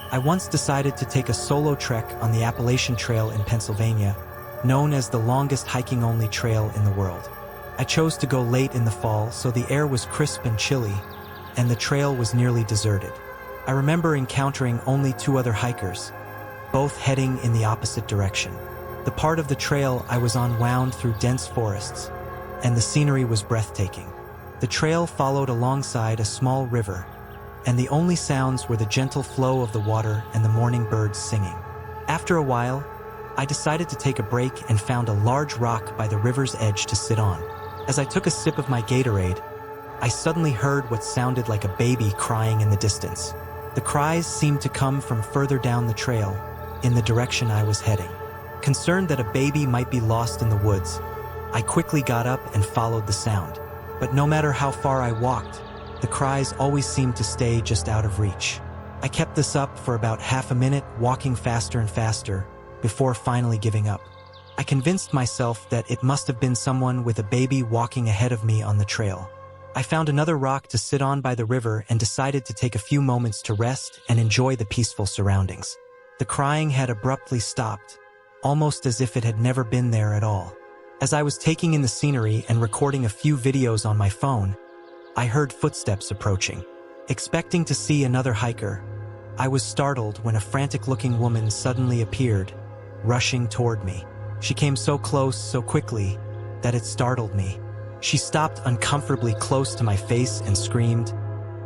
I once decided to take a solo trek on the Appalachian Trail in Pennsylvania, known as the longest hiking-only trail in the world. I chose to go late in the fall, so the air was crisp and chilly, and the trail was nearly deserted. I remember encountering only two other hikers, both heading in the opposite direction. The part of the trail I was on wound through dense forests, and the scenery was breathtaking. The trail followed alongside a small river, and the only sounds were the gentle flow of the water and the morning birds singing. After a while, I decided to take a break and found a large rock by the river's edge to sit on. As I took a sip of my Gatorade, I suddenly heard what sounded like a baby crying in the distance. The cries seemed to come from further down the trail, in the direction I was heading. Concerned that a baby might be lost in the woods, I quickly got up and followed the sound. But no matter how far I walked, the cries always seemed to stay just out of reach. I kept this up for about half a minute, walking faster and faster, before finally giving up. I convinced myself that it must have been someone with a baby walking ahead of me on the trail. I found another rock to sit on by the river and decided to take a few moments to rest and enjoy the peaceful surroundings. The crying had abruptly stopped, almost as if it had never been there at all. As I was taking in the scenery and recording a few videos on my phone, I heard footsteps approaching. Expecting to see another hiker, I was startled when a frantic-looking woman suddenly appeared, rushing toward me. She came so close so quickly that it startled me. She stopped uncomfortably close to my face and screamed,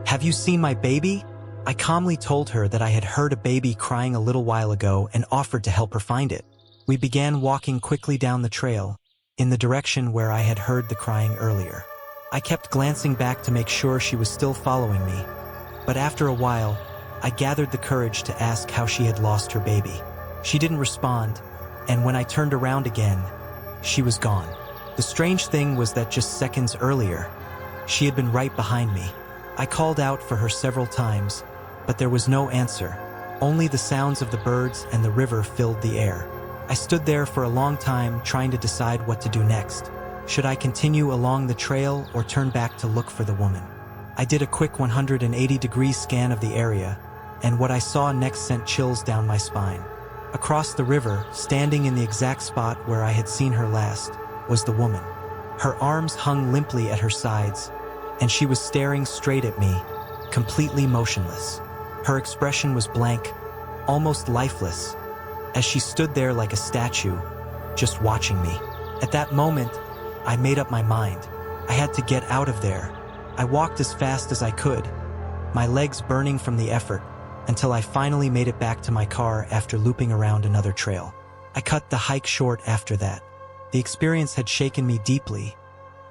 "Have you seen my baby?" I calmly told her that I had heard a baby crying a little while ago and offered to help her find it. We began walking quickly down the trail, in the direction where I had heard the crying earlier. I kept glancing back to make sure she was still following me, but after a while, I gathered the courage to ask how she had lost her baby. She didn't respond, and when I turned around again, she was gone. The strange thing was that just seconds earlier, she had been right behind me. I called out for her several times, but there was no answer. Only the sounds of the birds and the river filled the air. I stood there for a long time trying to decide what to do next. Should I continue along the trail or turn back to look for the woman? I did a quick 180-degree scan of the area, and what I saw next sent chills down my spine. Across the river, standing in the exact spot where I had seen her last, was the woman. Her arms hung limply at her sides, and she was staring straight at me, completely motionless. Her expression was blank, almost lifeless, as she stood there like a statue, just watching me. At that moment, I made up my mind. I had to get out of there. I walked as fast as I could, my legs burning from the effort, until I finally made it back to my car after looping around another trail. I cut the hike short after that. The experience had shaken me deeply,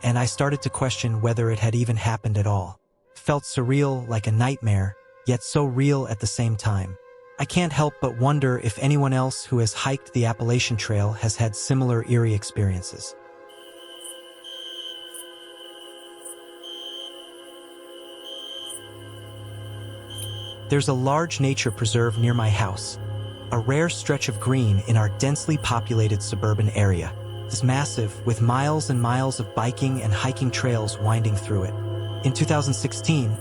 and I started to question whether it had even happened at all. It felt surreal, like a nightmare, yet so real at the same time. I can't help but wonder if anyone else who has hiked the Appalachian Trail has had similar eerie experiences. There's a large nature preserve near my house, a rare stretch of green in our densely populated suburban area. It's massive, with miles and miles of biking and hiking trails winding through it. In 2016,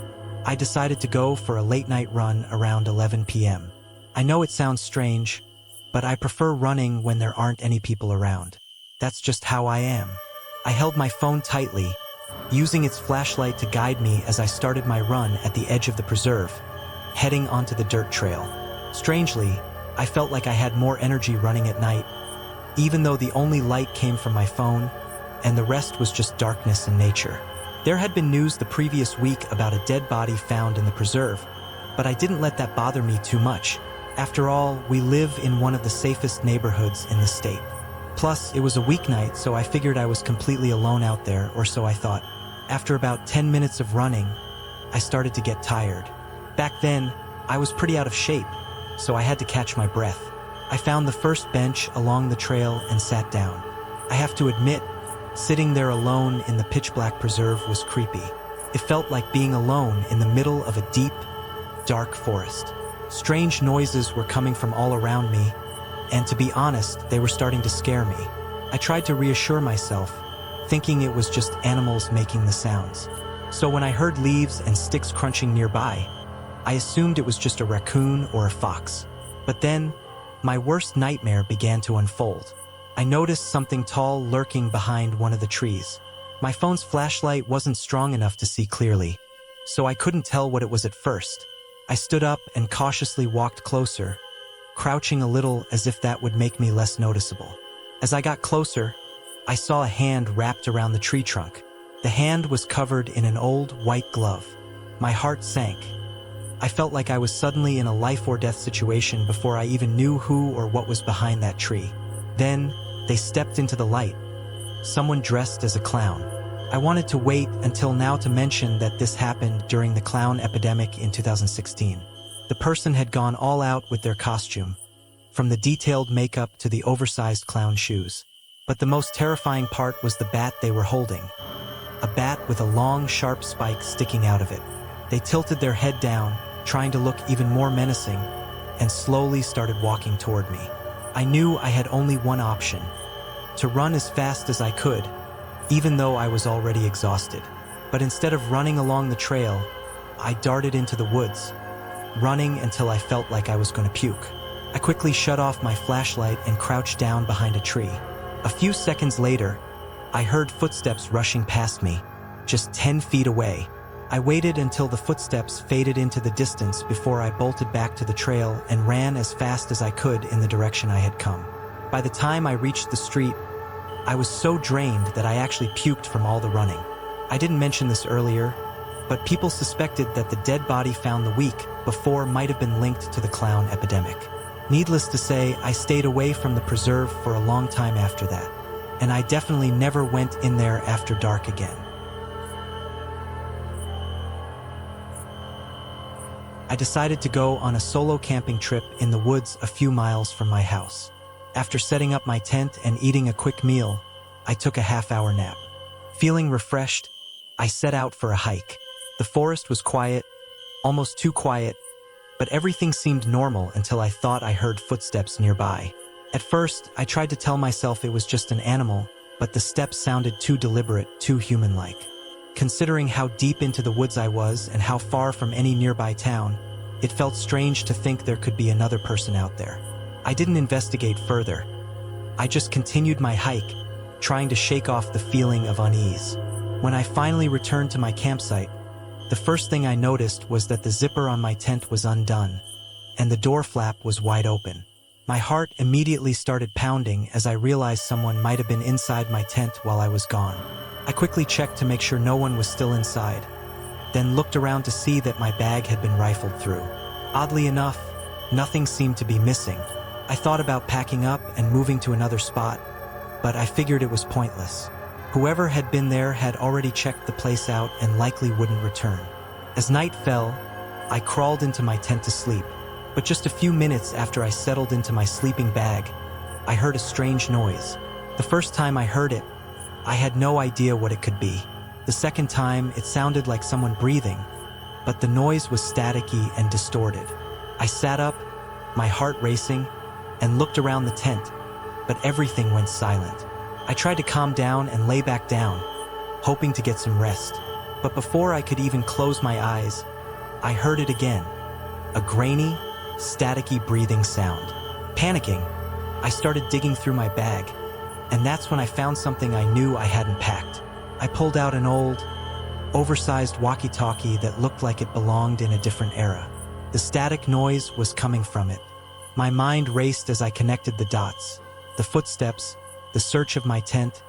I decided to go for a late-night run around 11 p.m. I know it sounds strange, but I prefer running when there aren't any people around. That's just how I am. I held my phone tightly, using its flashlight to guide me as I started my run at the edge of the preserve, heading onto the dirt trail. Strangely, I felt like I had more energy running at night, even though the only light came from my phone, and the rest was just darkness and nature. There had been news the previous week about a dead body found in the preserve, but I didn't let that bother me too much. After all, we live in one of the safest neighborhoods in the state. Plus, it was a weeknight, so I figured I was completely alone out there, or so I thought. After about 10 minutes of running, I started to get tired. Back then, I was pretty out of shape, so I had to catch my breath. I found the first bench along the trail and sat down. I have to admit, sitting there alone in the pitch-black preserve was creepy. It felt like being alone in the middle of a deep, dark forest. Strange noises were coming from all around me, and to be honest, they were starting to scare me. I tried to reassure myself, thinking it was just animals making the sounds. So when I heard leaves and sticks crunching nearby, I assumed it was just a raccoon or a fox. But then, my worst nightmare began to unfold. I noticed something tall lurking behind one of the trees. My phone's flashlight wasn't strong enough to see clearly, so I couldn't tell what it was at first. I stood up and cautiously walked closer, crouching a little as if that would make me less noticeable. As I got closer, I saw a hand wrapped around the tree trunk. The hand was covered in an old white glove. My heart sank. I felt like I was suddenly in a life or death situation before I even knew who or what was behind that tree. Then, they stepped into the light. Someone dressed as a clown. I wanted to wait until now to mention that this happened during the clown epidemic in 2016. The person had gone all out with their costume, from the detailed makeup to the oversized clown shoes. But the most terrifying part was the bat they were holding. A bat with a long, sharp spike sticking out of it. They tilted their head down, trying to look even more menacing, and slowly started walking toward me. I knew I had only one option: to run as fast as I could, even though I was already exhausted. But instead of running along the trail, I darted into the woods, running until I felt like I was going to puke. I quickly shut off my flashlight and crouched down behind a tree. A few seconds later, I heard footsteps rushing past me, just 10 feet away. I waited until the footsteps faded into the distance before I bolted back to the trail and ran as fast as I could in the direction I had come. By the time I reached the street, I was so drained that I actually puked from all the running. I didn't mention this earlier, but people suspected that the dead body found the week before might have been linked to the clown epidemic. Needless to say, I stayed away from the preserve for a long time after that, and I definitely never went in there after dark again. I decided to go on a solo camping trip in the woods a few miles from my house. After setting up my tent and eating a quick meal, I took a half-hour nap. Feeling refreshed, I set out for a hike. The forest was quiet, almost too quiet, but everything seemed normal until I thought I heard footsteps nearby. At first, I tried to tell myself it was just an animal, but the steps sounded too deliberate, too human-like. Considering how deep into the woods I was and how far from any nearby town, it felt strange to think there could be another person out there. I didn't investigate further. I just continued my hike, trying to shake off the feeling of unease. When I finally returned to my campsite, the first thing I noticed was that the zipper on my tent was undone, and the door flap was wide open. My heart immediately started pounding as I realized someone might have been inside my tent while I was gone. I quickly checked to make sure no one was still inside, then looked around to see that my bag had been rifled through. Oddly enough, nothing seemed to be missing. I thought about packing up and moving to another spot, but I figured it was pointless. Whoever had been there had already checked the place out and likely wouldn't return. As night fell, I crawled into my tent to sleep, but just a few minutes after I settled into my sleeping bag, I heard a strange noise. The first time I heard it, I had no idea what it could be. The second time, it sounded like someone breathing, but the noise was staticky and distorted. I sat up, my heart racing, and looked around the tent, but everything went silent. I tried to calm down and lay back down, hoping to get some rest. But before I could even close my eyes, I heard it again. A grainy, staticky breathing sound. Panicking, I started digging through my bag, and that's when I found something I knew I hadn't packed. I pulled out an old, oversized walkie-talkie that looked like it belonged in a different era. The static noise was coming from it. My mind raced as I connected the dots. The footsteps, the search of my tent,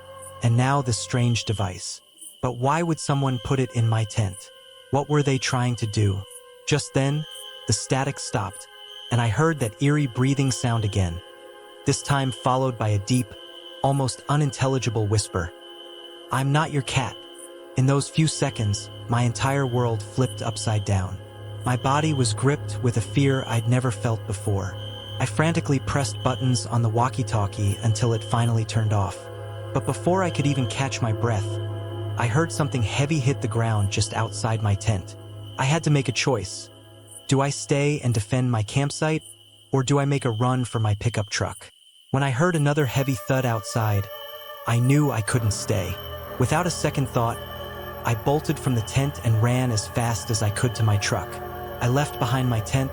and now this strange device. But why would someone put it in my tent? What were they trying to do? Just then, the static stopped, and I heard that eerie breathing sound again, this time followed by a deep, almost unintelligible whisper. "I'm not your cat." In those few seconds, my entire world flipped upside down. My body was gripped with a fear I'd never felt before. I frantically pressed buttons on the walkie-talkie until it finally turned off. But before I could even catch my breath, I heard something heavy hit the ground just outside my tent. I had to make a choice. Do I stay and defend my campsite, or do I make a run for my pickup truck? When I heard another heavy thud outside, I knew I couldn't stay. Without a second thought, I bolted from the tent and ran as fast as I could to my truck. I left behind my tent,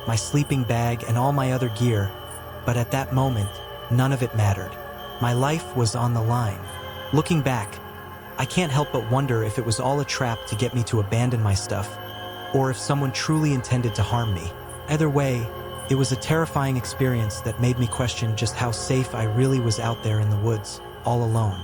my sleeping bag, and all my other gear, but at that moment, none of it mattered. My life was on the line. Looking back, I can't help but wonder if it was all a trap to get me to abandon my stuff, or if someone truly intended to harm me. Either way, it was a terrifying experience that made me question just how safe I really was out there in the woods, all alone.